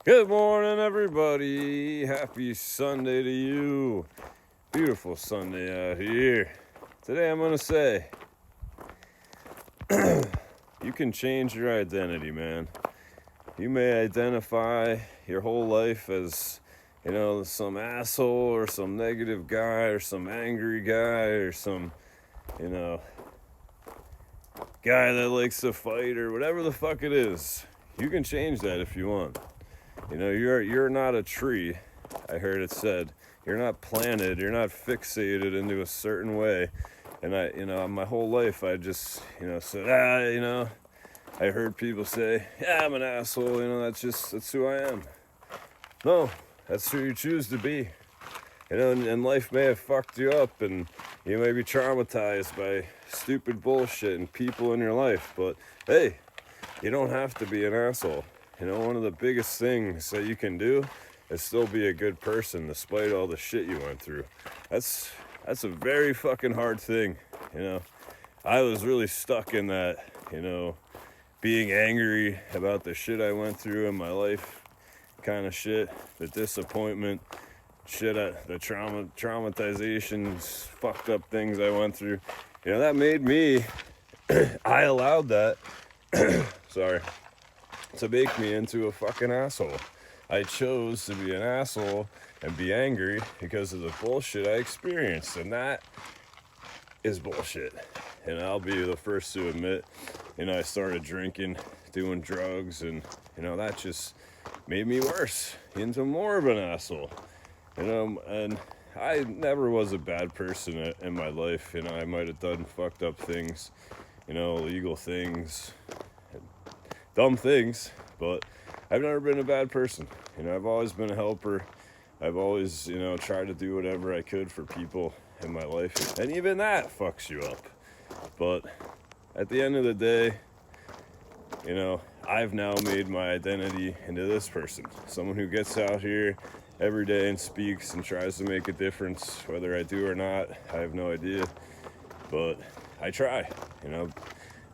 Good morning, everybody. Happy Sunday to you. Beautiful Sunday out here. Today I'm going to say, you can change your identity, man. You may identify your whole life as, some asshole or some negative guy or some angry guy or some, guy that likes to fight or whatever the fuck it is. You can change that if you want. You're not a tree. I heard it said. You're not planted. You're not fixated into a certain way. And my whole life I just, said, I heard people say, yeah, I'm an asshole. That's who I am. No, that's who you choose to be. And life may have fucked you up, and you may be traumatized by stupid bullshit and people in your life. But hey, you don't have to be an asshole. One of the biggest things that you can do is still be a good person despite all the shit you went through. That's a very fucking hard thing. I was really stuck in that, being angry about the shit I went through in my life kind of shit, the disappointment, shit, the traumatizations, fucked up things I went through. That made me, I allowed that, sorry, to make me into a fucking asshole. I chose to be an asshole and be angry because of the bullshit I experienced, and that is bullshit. And I'll be the first to admit, I started drinking, doing drugs, and that just made me worse, into more of an asshole. And I never was a bad person in my life. I might have done fucked up things, illegal things, dumb things, but I've never been a bad person. I've always been a helper. I've always, tried to do whatever I could for people in my life. And even that fucks you up. But at the end of the day, I've now made my identity into this person. Someone who gets out here every day and speaks and tries to make a difference. Whether I do or not, I have no idea. But I try,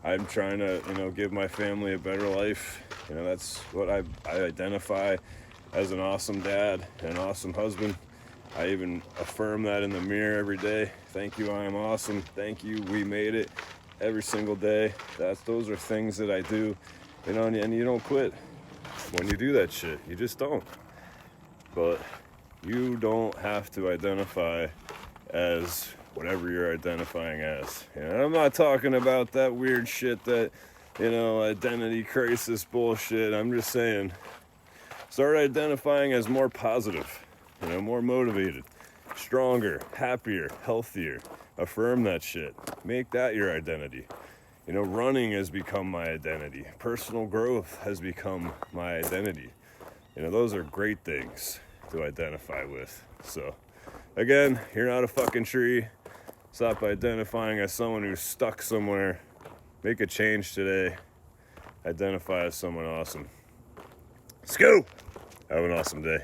I'm trying to, give my family a better life. That's what I identify as, an awesome dad and an awesome husband. I even affirm that in the mirror every day. Thank you, I am awesome. Thank you, we made it. Every single day. Those are things that I do, and you don't quit when you do that shit. You just don't. But you don't have to identify as whatever you're identifying as. I'm not talking about that weird shit that, identity crisis bullshit. I'm just saying, start identifying as more positive, more motivated, stronger, happier, healthier. Affirm that shit. Make that your identity. Running has become my identity. Personal growth has become my identity. Those are great things to identify with. So, again, you're not a fucking tree. Stop identifying as someone who's stuck somewhere. Make a change today. Identify as someone awesome. Let's go! Have an awesome day.